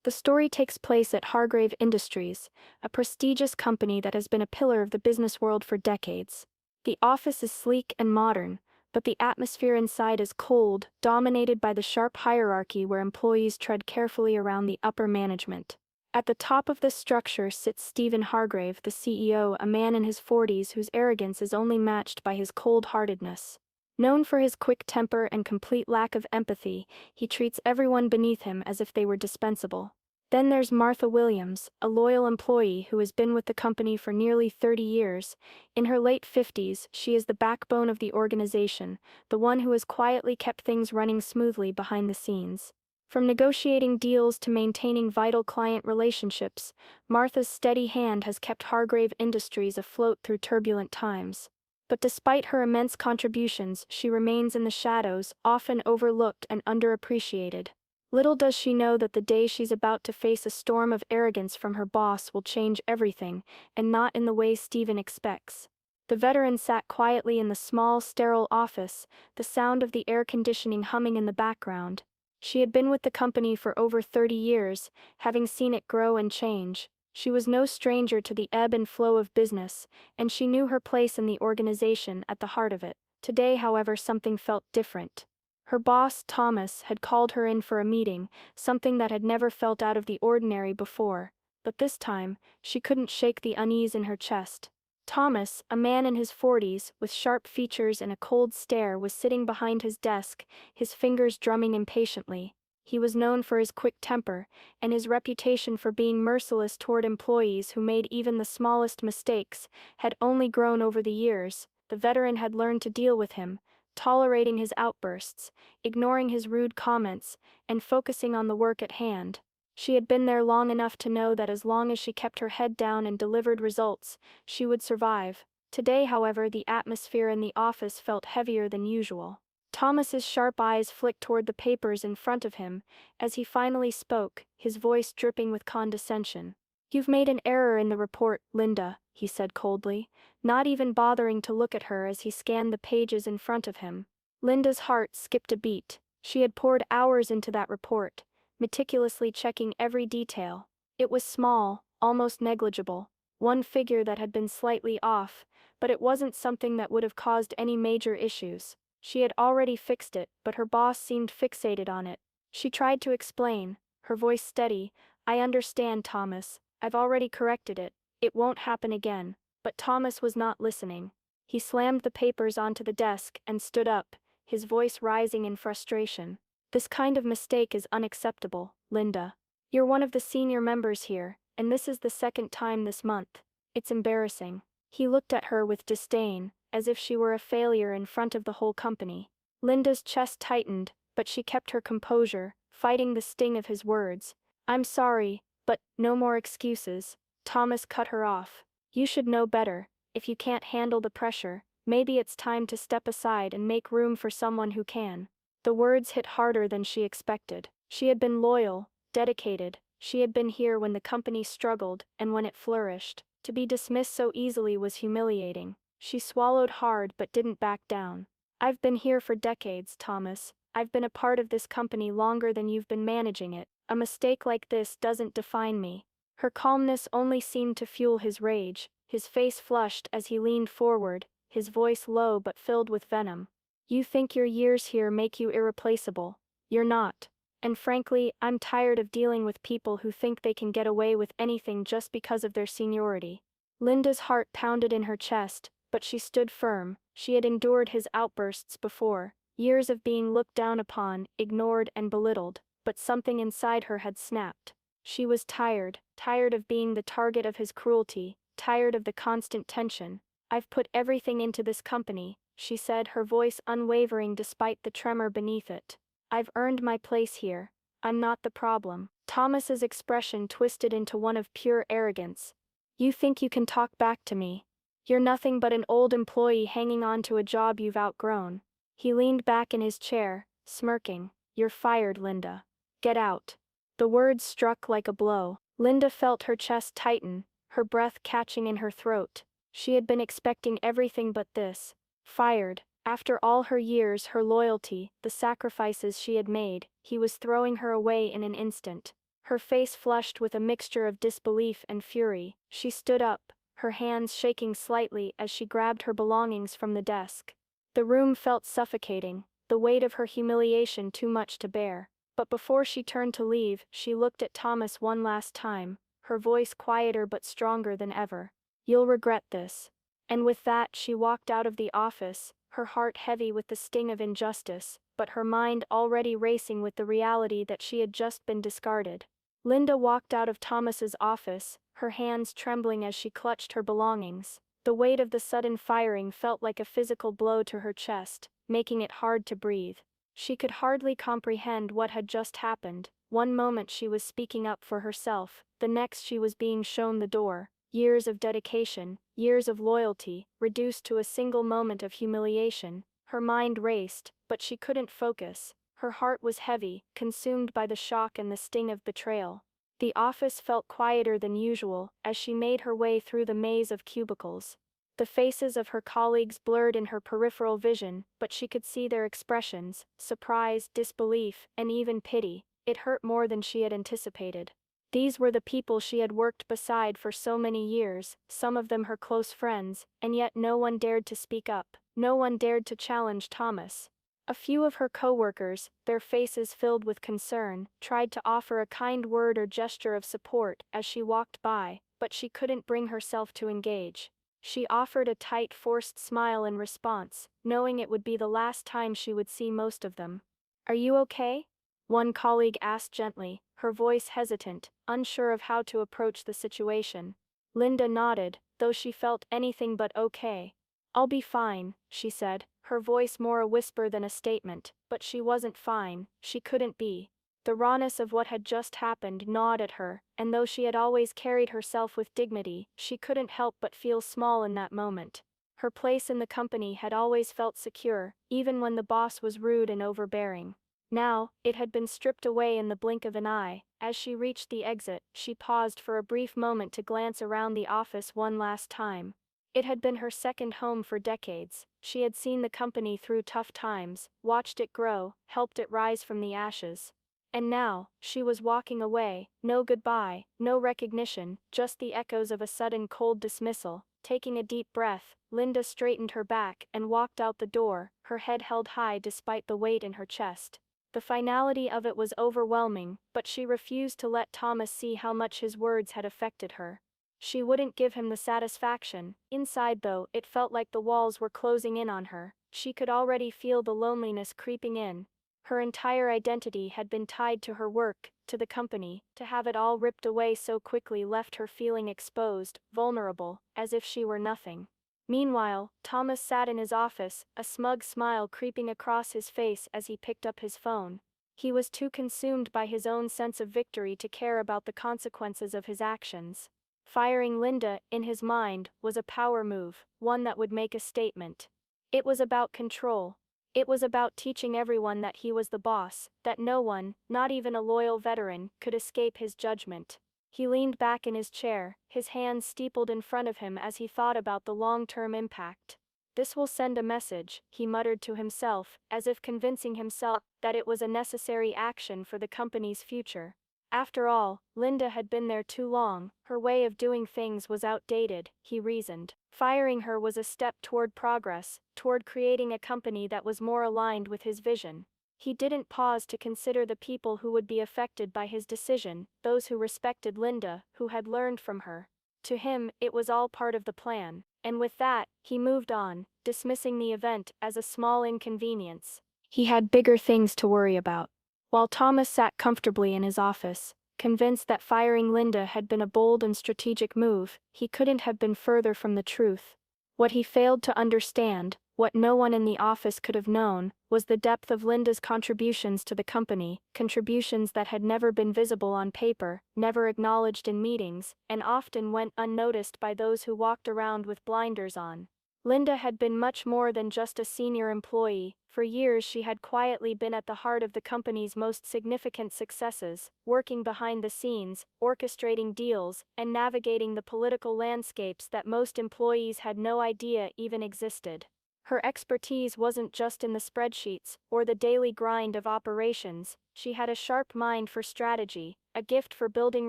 The story takes place at Hargrave Industries, a prestigious company that has been a pillar of the business world for decades. The office is sleek and modern, but the atmosphere inside is cold, dominated by the sharp hierarchy where employees tread carefully around the upper management. At the top of this structure sits Stephen Hargrave, the CEO, a man in his 40s whose arrogance is only matched by his cold-heartedness. Known for his quick temper and complete lack of empathy, he treats everyone beneath him as if they were dispensable. Then there's Martha Williams, a loyal employee who has been with the company for nearly 30 years. In her late 50s, she is the backbone of the organization, the one who has quietly kept things running smoothly behind the scenes. From negotiating deals to maintaining vital client relationships, Martha's steady hand has kept Hargrave Industries afloat through turbulent times. But despite her immense contributions, she remains in the shadows, often overlooked and underappreciated. Little does she know that the day she's about to face a storm of arrogance from her boss will change everything, and not in the way Stephen expects. The veteran sat quietly in the small, sterile office, the sound of the air conditioning humming in the background. She had been with the company for over 30 years, having seen it grow and change. She was no stranger to the ebb and flow of business, and she knew her place in the organization at the heart of it. Today, however, something felt different. Her boss, Thomas, had called her in for a meeting, something that had never felt out of the ordinary before. But this time, she couldn't shake the unease in her chest. Thomas, a man in his 40s, with sharp features and a cold stare, was sitting behind his desk, his fingers drumming impatiently. He was known for his quick temper, and his reputation for being merciless toward employees who made even the smallest mistakes had only grown over the years. The veteran had learned to deal with him, tolerating his outbursts, ignoring his rude comments, and focusing on the work at hand. She had been there long enough to know that as long as she kept her head down and delivered results, she would survive. Today, however, the atmosphere in the office felt heavier than usual. Thomas's sharp eyes flicked toward the papers in front of him as he finally spoke, his voice dripping with condescension. "You've made an error in the report, Linda," he said coldly, not even bothering to look at her as he scanned the pages in front of him. Linda's heart skipped a beat. She had poured hours into that report, meticulously checking every detail. It was small, almost negligible, one figure that had been slightly off, but it wasn't something that would have caused any major issues. She had already fixed it, but her boss seemed fixated on it. She tried to explain, her voice steady. "I understand, Thomas. I've already corrected it. It won't happen again." But Thomas was not listening. He slammed the papers onto the desk and stood up, his voice rising in frustration. "This kind of mistake is unacceptable, Linda. You're one of the senior members here, and this is the second time this month. It's embarrassing." He looked at her with disdain, as if she were a failure in front of the whole company. Linda's chest tightened, but she kept her composure, fighting the sting of his words. "I'm sorry, but no more excuses." Thomas cut her off. "You should know better. If you can't handle the pressure, maybe it's time to step aside and make room for someone who can." The words hit harder than she expected. She had been loyal, dedicated. She had been here when the company struggled and when it flourished. To be dismissed so easily was humiliating. She swallowed hard but didn't back down. "I've been here for decades, Thomas. I've been a part of this company longer than you've been managing it. A mistake like this doesn't define me." Her calmness only seemed to fuel his rage. His face flushed as he leaned forward, his voice low but filled with venom. "You think your years here make you irreplaceable. You're not. And frankly, I'm tired of dealing with people who think they can get away with anything just because of their seniority." Linda's heart pounded in her chest, but she stood firm. She had endured his outbursts before, years of being looked down upon, ignored and belittled, but something inside her had snapped. She was tired of being the target of his cruelty, tired of the constant tension. "I've put everything into this company," she said, her voice unwavering despite the tremor beneath it. "I've earned my place here. I'm not the problem." Thomas's expression twisted into one of pure arrogance. "You think you can talk back to me? You're nothing but an old employee hanging on to a job you've outgrown." He leaned back in his chair, smirking. "You're fired, Linda. Get out." The words struck like a blow. Linda felt her chest tighten, her breath catching in her throat. She had been expecting everything but this. Fired. After all her years, her loyalty, the sacrifices she had made, he was throwing her away in an instant. Her face flushed with a mixture of disbelief and fury. She stood up, her hands shaking slightly as she grabbed her belongings from the desk. The room felt suffocating, the weight of her humiliation too much to bear. But before she turned to leave, she looked at Thomas one last time, her voice quieter but stronger than ever. "You'll regret this." And with that, she walked out of the office, her heart heavy with the sting of injustice, but her mind already racing with the reality that she had just been discarded. Linda walked out of Thomas's office, her hands trembling as she clutched her belongings. The weight of the sudden firing felt like a physical blow to her chest, making it hard to breathe. She could hardly comprehend what had just happened. One moment she was speaking up for herself, the next she was being shown the door. Years of dedication, years of loyalty, reduced to a single moment of humiliation. Her mind raced, but she couldn't focus. Her heart was heavy, consumed by the shock and the sting of betrayal. The office felt quieter than usual as she made her way through the maze of cubicles. The faces of her colleagues blurred in her peripheral vision, but she could see their expressions: surprise, disbelief, and even pity. It hurt more than she had anticipated. These were the people she had worked beside for so many years, some of them her close friends, and yet no one dared to speak up. No one dared to challenge Thomas. A few of her co-workers, their faces filled with concern, tried to offer a kind word or gesture of support as she walked by, but she couldn't bring herself to engage. She offered a tight, forced smile in response, knowing it would be the last time she would see most of them. "Are you okay?" one colleague asked gently, her voice hesitant, unsure of how to approach the situation. Linda nodded, though she felt anything but okay. "I'll be fine," she said, her voice more a whisper than a statement, but she wasn't fine, she couldn't be. The rawness of what had just happened gnawed at her, and though she had always carried herself with dignity, she couldn't help but feel small in that moment. Her place in the company had always felt secure, even when the boss was rude and overbearing. Now, it had been stripped away in the blink of an eye. As she reached the exit, she paused for a brief moment to glance around the office one last time. It had been her second home for decades. She had seen the company through tough times, watched it grow, helped it rise from the ashes. And now, she was walking away, no goodbye, no recognition, just the echoes of a sudden cold dismissal. Taking a deep breath, Linda straightened her back and walked out the door, her head held high despite the weight in her chest. The finality of it was overwhelming, but she refused to let Thomas see how much his words had affected her. She wouldn't give him the satisfaction. Inside, though, it felt like the walls were closing in on her. She could already feel the loneliness creeping in. Her entire identity had been tied to her work, to the company. To have it all ripped away so quickly left her feeling exposed, vulnerable, as if she were nothing. Meanwhile, Thomas sat in his office, a smug smile creeping across his face as he picked up his phone. He was too consumed by his own sense of victory to care about the consequences of his actions. Firing Linda, in his mind, was a power move, one that would make a statement. It was about control. It was about teaching everyone that he was the boss, that no one, not even a loyal veteran, could escape his judgment. He leaned back in his chair, his hands steepled in front of him as he thought about the long-term impact. "This will send a message," he muttered to himself, as if convincing himself that it was a necessary action for the company's future. After all, Linda had been there too long, her way of doing things was outdated, he reasoned. Firing her was a step toward progress, toward creating a company that was more aligned with his vision. He didn't pause to consider the people who would be affected by his decision, those who respected Linda, who had learned from her. To him, it was all part of the plan, and with that, he moved on, dismissing the event as a small inconvenience. He had bigger things to worry about. While Thomas sat comfortably in his office, convinced that firing Linda had been a bold and strategic move, he couldn't have been further from the truth. What he failed to understand, what no one in the office could have known, was the depth of Linda's contributions to the company, contributions that had never been visible on paper, never acknowledged in meetings, and often went unnoticed by those who walked around with blinders on. Linda had been much more than just a senior employee. For years she had quietly been at the heart of the company's most significant successes, working behind the scenes, orchestrating deals, and navigating the political landscapes that most employees had no idea even existed. Her expertise wasn't just in the spreadsheets or the daily grind of operations. She had a sharp mind for strategy, a gift for building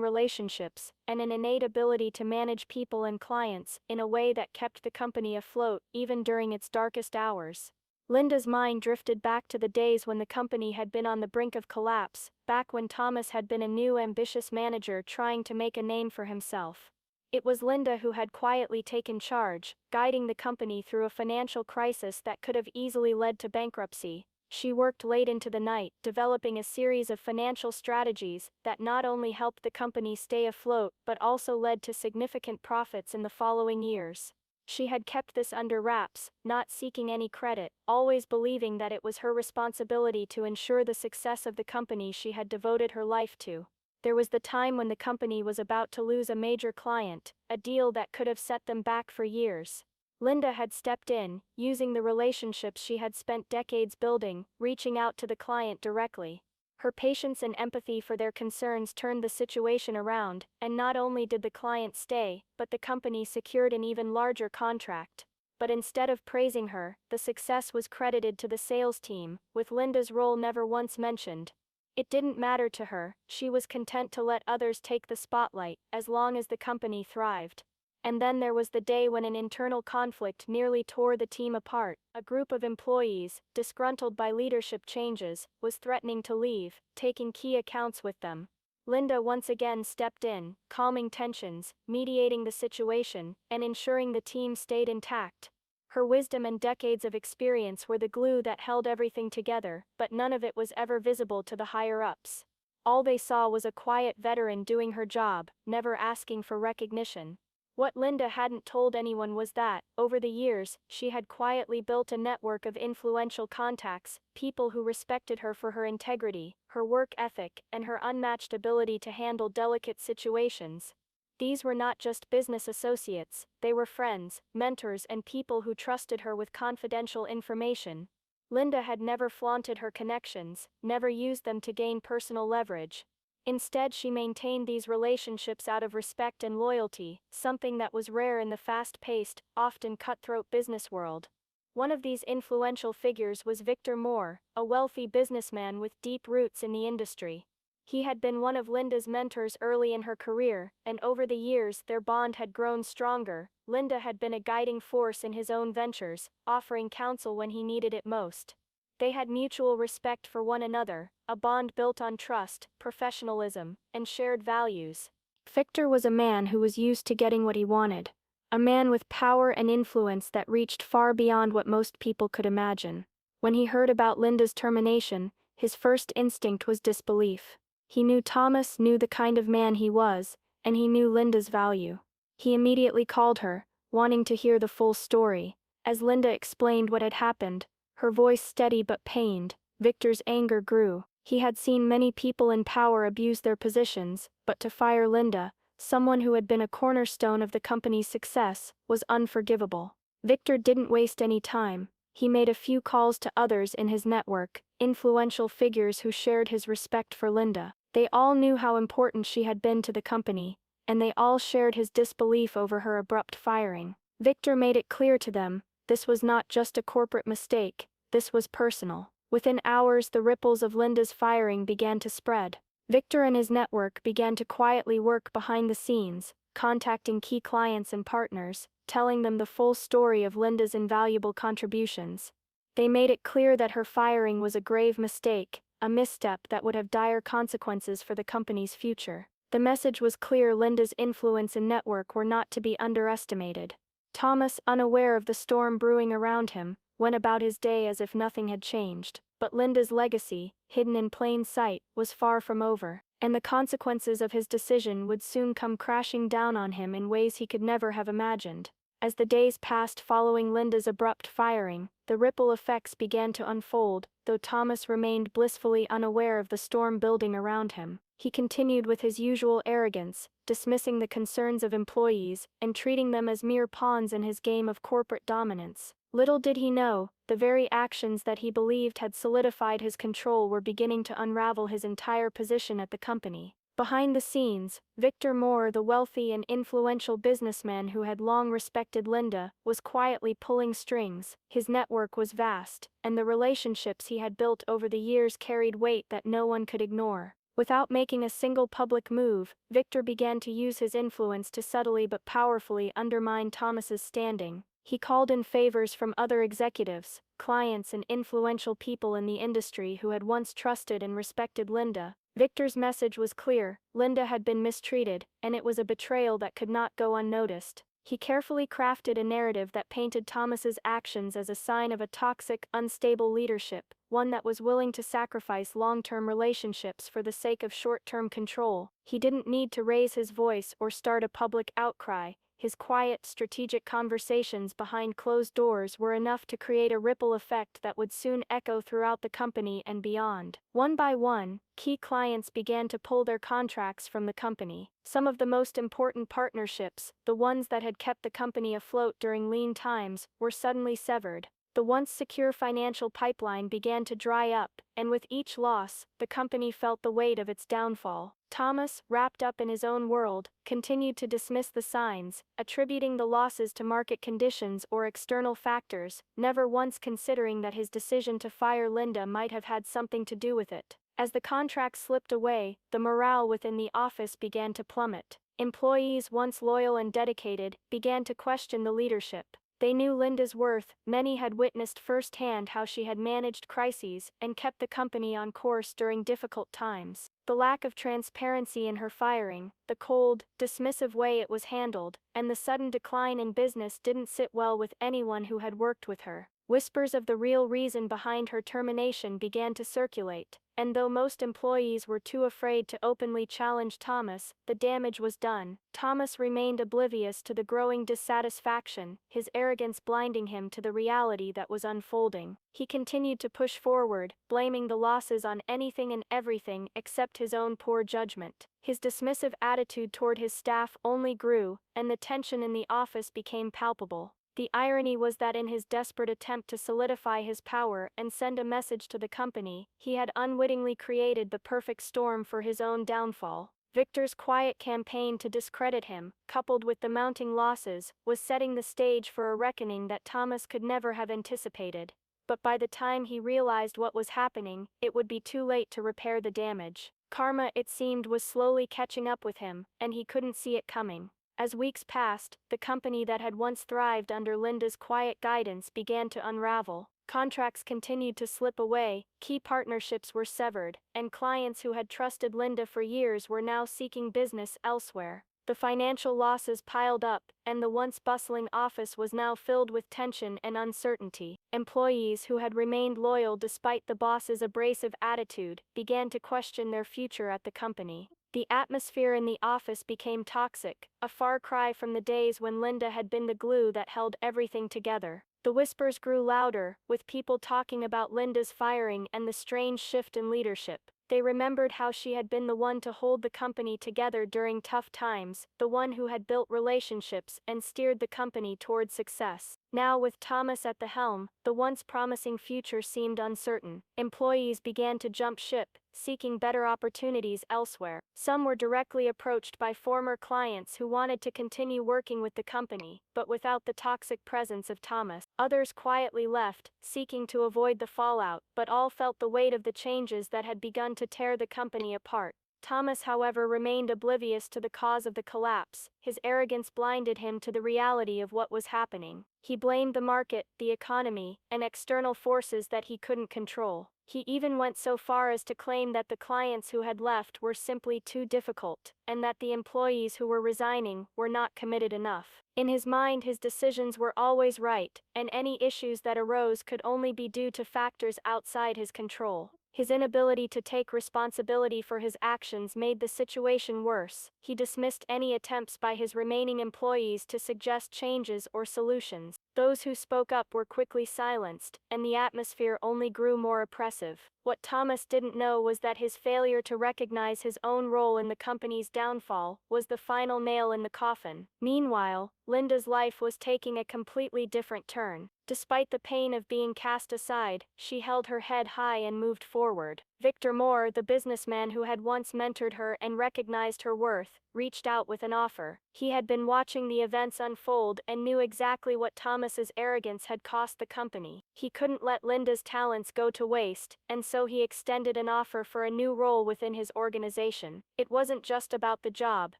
relationships, and an innate ability to manage people and clients in a way that kept the company afloat even during its darkest hours. Linda's mind drifted back to the days when the company had been on the brink of collapse, back when Thomas had been a new ambitious manager trying to make a name for himself. It was Linda who had quietly taken charge, guiding the company through a financial crisis that could have easily led to bankruptcy. She worked late into the night, developing a series of financial strategies that not only helped the company stay afloat but also led to significant profits in the following years. She had kept this under wraps, not seeking any credit, always believing that it was her responsibility to ensure the success of the company she had devoted her life to. There was the time when the company was about to lose a major client, a deal that could have set them back for years. Linda had stepped in, using the relationships she had spent decades building, reaching out to the client directly. Her patience and empathy for their concerns turned the situation around, and not only did the client stay, but the company secured an even larger contract. But instead of praising her, the success was credited to the sales team, with Linda's role never once mentioned. It didn't matter to her, she was content to let others take the spotlight, as long as the company thrived. And then there was the day when an internal conflict nearly tore the team apart. A group of employees, disgruntled by leadership changes, was threatening to leave, taking key accounts with them. Linda once again stepped in, calming tensions, mediating the situation, and ensuring the team stayed intact. Her wisdom and decades of experience were the glue that held everything together, but none of it was ever visible to the higher-ups. All they saw was a quiet veteran doing her job, never asking for recognition. What Linda hadn't told anyone was that, over the years, she had quietly built a network of influential contacts, people who respected her for her integrity, her work ethic, and her unmatched ability to handle delicate situations. These were not just business associates, they were friends, mentors, and people who trusted her with confidential information. Linda had never flaunted her connections, never used them to gain personal leverage. Instead, she maintained these relationships out of respect and loyalty, something that was rare in the fast-paced, often cutthroat business world. One of these influential figures was Victor Moore, a wealthy businessman with deep roots in the industry. He had been one of Linda's mentors early in her career, and over the years their bond had grown stronger. Linda had been a guiding force in his own ventures, offering counsel when he needed it most. They had mutual respect for one another, a bond built on trust, professionalism, and shared values. Victor was a man who was used to getting what he wanted, a man with power and influence that reached far beyond what most people could imagine. When he heard about Linda's termination, his first instinct was disbelief. He knew Thomas knew the kind of man he was, and he knew Linda's value. He immediately called her, wanting to hear the full story. As Linda explained what had happened, her voice steady but pained, Victor's anger grew. He had seen many people in power abuse their positions, but to fire Linda, someone who had been a cornerstone of the company's success, was unforgivable. Victor didn't waste any time. He made a few calls to others in his network, influential figures who shared his respect for Linda. They all knew how important she had been to the company, and they all shared his disbelief over her abrupt firing. Victor made it clear to them, this was not just a corporate mistake, this was personal. Within hours, the ripples of Linda's firing began to spread. Victor and his network began to quietly work behind the scenes, contacting key clients and partners, telling them the full story of Linda's invaluable contributions. They made it clear that her firing was a grave mistake, a misstep that would have dire consequences for the company's future. The message was clear: Linda's influence and network were not to be underestimated. Thomas, unaware of the storm brewing around him, went about his day as if nothing had changed. But Linda's legacy, hidden in plain sight, was far from over, and the consequences of his decision would soon come crashing down on him in ways he could never have imagined. As the days passed following Linda's abrupt firing, the ripple effects began to unfold. Though Thomas remained blissfully unaware of the storm building around him, he continued with his usual arrogance, dismissing the concerns of employees and treating them as mere pawns in his game of corporate dominance. Little did he know, the very actions that he believed had solidified his control were beginning to unravel his entire position at the company. Behind the scenes, Victor Moore, the wealthy and influential businessman who had long respected Linda, was quietly pulling strings. His network was vast, and the relationships he had built over the years carried weight that no one could ignore. Without making a single public move, Victor began to use his influence to subtly but powerfully undermine Thomas's standing. He called in favors from other executives, clients and influential people in the industry who had once trusted and respected Linda. Victor's message was clear: Linda had been mistreated, and it was a betrayal that could not go unnoticed. He carefully crafted a narrative that painted Thomas's actions as a sign of a toxic, unstable leadership, one that was willing to sacrifice long-term relationships for the sake of short-term control. He didn't need to raise his voice or start a public outcry. His quiet, strategic conversations behind closed doors were enough to create a ripple effect that would soon echo throughout the company and beyond. One by one, key clients began to pull their contracts from the company. Some of the most important partnerships, the ones that had kept the company afloat during lean times, were suddenly severed. The once secure financial pipeline began to dry up, and with each loss, the company felt the weight of its downfall. Thomas, wrapped up in his own world, continued to dismiss the signs, attributing the losses to market conditions or external factors, never once considering that his decision to fire Linda might have had something to do with it. As the contract slipped away, the morale within the office began to plummet. Employees, once loyal and dedicated, began to question the leadership. They knew Linda's worth. Many had witnessed firsthand how she had managed crises and kept the company on course during difficult times. The lack of transparency in her firing, the cold, dismissive way it was handled, and the sudden decline in business didn't sit well with anyone who had worked with her. Whispers of the real reason behind her termination began to circulate, and though most employees were too afraid to openly challenge Thomas, the damage was done. Thomas remained oblivious to the growing dissatisfaction, his arrogance blinding him to the reality that was unfolding. He continued to push forward, blaming the losses on anything and everything except his own poor judgment. His dismissive attitude toward his staff only grew, and the tension in the office became palpable. The irony was that in his desperate attempt to solidify his power and send a message to the company, he had unwittingly created the perfect storm for his own downfall. Victor's quiet campaign to discredit him, coupled with the mounting losses, was setting the stage for a reckoning that Thomas could never have anticipated. But by the time he realized what was happening, it would be too late to repair the damage. Karma, it seemed, was slowly catching up with him, and he couldn't see it coming. As weeks passed, the company that had once thrived under Linda's quiet guidance began to unravel. Contracts continued to slip away, key partnerships were severed, and clients who had trusted Linda for years were now seeking business elsewhere. The financial losses piled up, and the once bustling office was now filled with tension and uncertainty. Employees who had remained loyal despite the boss's abrasive attitude began to question their future at the company. The atmosphere in the office became toxic, a far cry from the days when Linda had been the glue that held everything together. The whispers grew louder, with people talking about Linda's firing and the strange shift in leadership. They remembered how she had been the one to hold the company together during tough times, the one who had built relationships and steered the company toward success. Now, with Thomas at the helm, the once promising future seemed uncertain. Employees began to jump ship, seeking better opportunities elsewhere. Some were directly approached by former clients who wanted to continue working with the company, but without the toxic presence of Thomas. Others quietly left, seeking to avoid the fallout, but all felt the weight of the changes that had begun to tear the company apart. Thomas, however, remained oblivious to the cause of the collapse. His arrogance blinded him to the reality of what was happening. He blamed the market, the economy, and external forces that he couldn't control. He even went so far as to claim that the clients who had left were simply too difficult, and that the employees who were resigning were not committed enough. In his mind, his decisions were always right, and any issues that arose could only be due to factors outside his control. His inability to take responsibility for his actions made the situation worse. He dismissed any attempts by his remaining employees to suggest changes or solutions. Those who spoke up were quickly silenced, and the atmosphere only grew more oppressive. What Thomas didn't know was that his failure to recognize his own role in the company's downfall was the final nail in the coffin. Meanwhile, Linda's life was taking a completely different turn. Despite the pain of being cast aside, she held her head high and moved forward. Victor Moore, the businessman who had once mentored her and recognized her worth, reached out with an offer. He had been watching the events unfold and knew exactly what Thomas's arrogance had cost the company. He couldn't let Linda's talents go to waste, and so he extended an offer for a new role within his organization. It wasn't just about the job,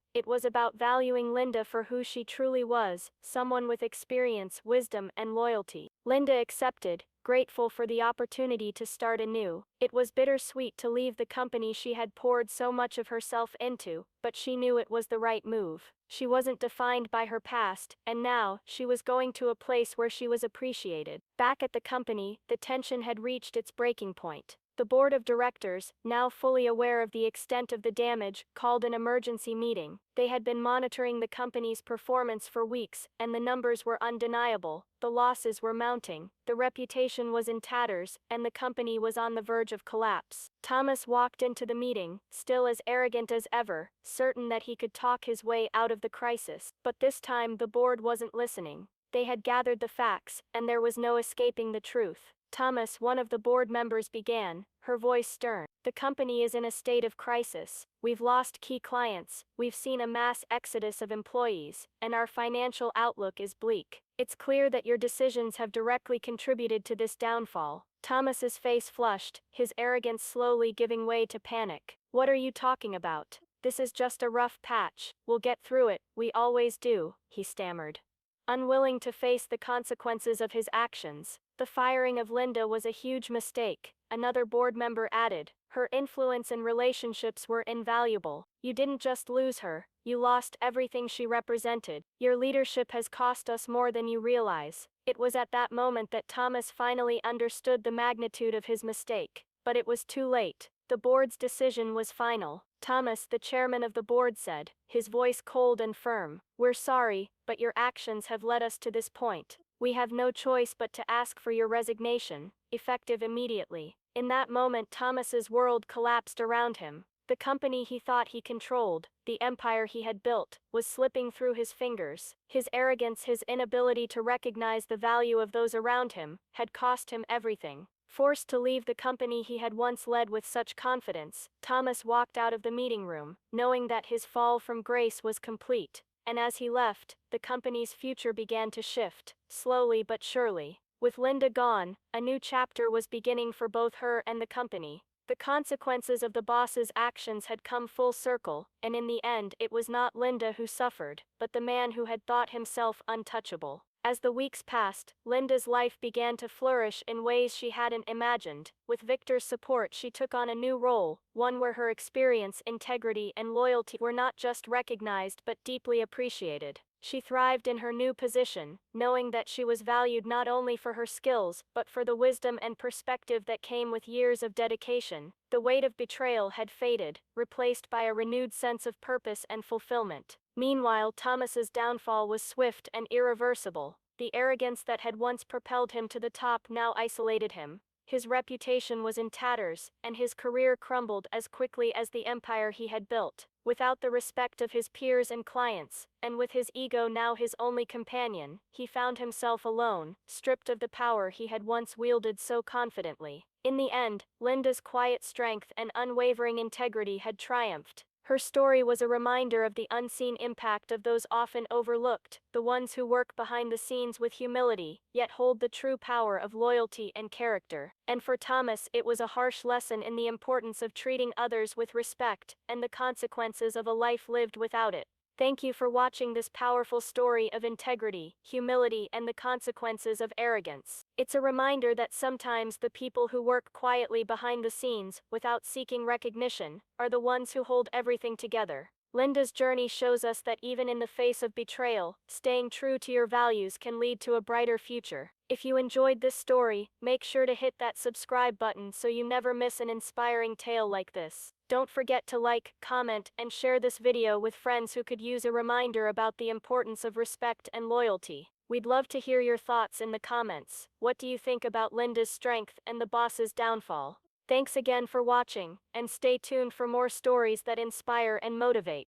it was about valuing Linda for who she truly was, someone with experience, wisdom, and loyalty. Linda accepted, grateful for the opportunity to start anew. It was bittersweet to leave the company she had poured so much of herself into, but she knew it was the right move. She wasn't defined by her past, and now, she was going to a place where she was appreciated. Back at the company, the tension had reached its breaking point. The board of directors, now fully aware of the extent of the damage, called an emergency meeting. They had been monitoring the company's performance for weeks, and the numbers were undeniable. The losses were mounting, the reputation was in tatters, and the company was on the verge of collapse. Thomas walked into the meeting, still as arrogant as ever, certain that he could talk his way out of the crisis. But this time the board wasn't listening. They had gathered the facts, and there was no escaping the truth. Thomas, one of the board members, began, her voice stern. The company is in a state of crisis. We've lost key clients, we've seen a mass exodus of employees, and our financial outlook is bleak. It's clear that your decisions have directly contributed to this downfall. Thomas's face flushed, his arrogance slowly giving way to panic. What are you talking about? This is just a rough patch. We'll get through it, we always do, he stammered. Unwilling to face the consequences of his actions, the firing of Linda was a huge mistake, another board member added. Her influence and relationships were invaluable. You didn't just lose her, you lost everything she represented. Your leadership has cost us more than you realize. It was at that moment that Thomas finally understood the magnitude of his mistake. But it was too late. The board's decision was final. Thomas, the chairman of the board, said, his voice cold and firm, "We're sorry, but your actions have led us to this point. We have no choice but to ask for your resignation, effective immediately." In that moment, Thomas's world collapsed around him. The company he thought he controlled, the empire he had built, was slipping through his fingers. His arrogance, his inability to recognize the value of those around him, had cost him everything. Forced to leave the company he had once led with such confidence, Thomas walked out of the meeting room, knowing that his fall from grace was complete. And as he left, the company's future began to shift, slowly but surely. With Linda gone, a new chapter was beginning for both her and the company. The consequences of the boss's actions had come full circle, and in the end it was not Linda who suffered, but the man who had thought himself untouchable. As the weeks passed, Linda's life began to flourish in ways she hadn't imagined. With Victor's support, she took on a new role, one where her experience, integrity, and loyalty were not just recognized but deeply appreciated. She thrived in her new position, knowing that she was valued not only for her skills but for the wisdom and perspective that came with years of dedication. The weight of betrayal had faded, replaced by a renewed sense of purpose and fulfillment. Meanwhile, Thomas's downfall was swift and irreversible. The arrogance that had once propelled him to the top now isolated him. His reputation was in tatters, and his career crumbled as quickly as the empire he had built. Without the respect of his peers and clients, and with his ego now his only companion, he found himself alone, stripped of the power he had once wielded so confidently. In the end, Linda's quiet strength and unwavering integrity had triumphed. Her story was a reminder of the unseen impact of those often overlooked, the ones who work behind the scenes with humility, yet hold the true power of loyalty and character. And for Thomas, it was a harsh lesson in the importance of treating others with respect, and the consequences of a life lived without it. Thank you for watching this powerful story of integrity, humility, and the consequences of arrogance. It's a reminder that sometimes the people who work quietly behind the scenes, without seeking recognition, are the ones who hold everything together. Linda's journey shows us that even in the face of betrayal, staying true to your values can lead to a brighter future. If you enjoyed this story, make sure to hit that subscribe button so you never miss an inspiring tale like this. Don't forget to like, comment, and share this video with friends who could use a reminder about the importance of respect and loyalty. We'd love to hear your thoughts in the comments. What do you think about Linda's strength and the boss's downfall? Thanks again for watching, and stay tuned for more stories that inspire and motivate.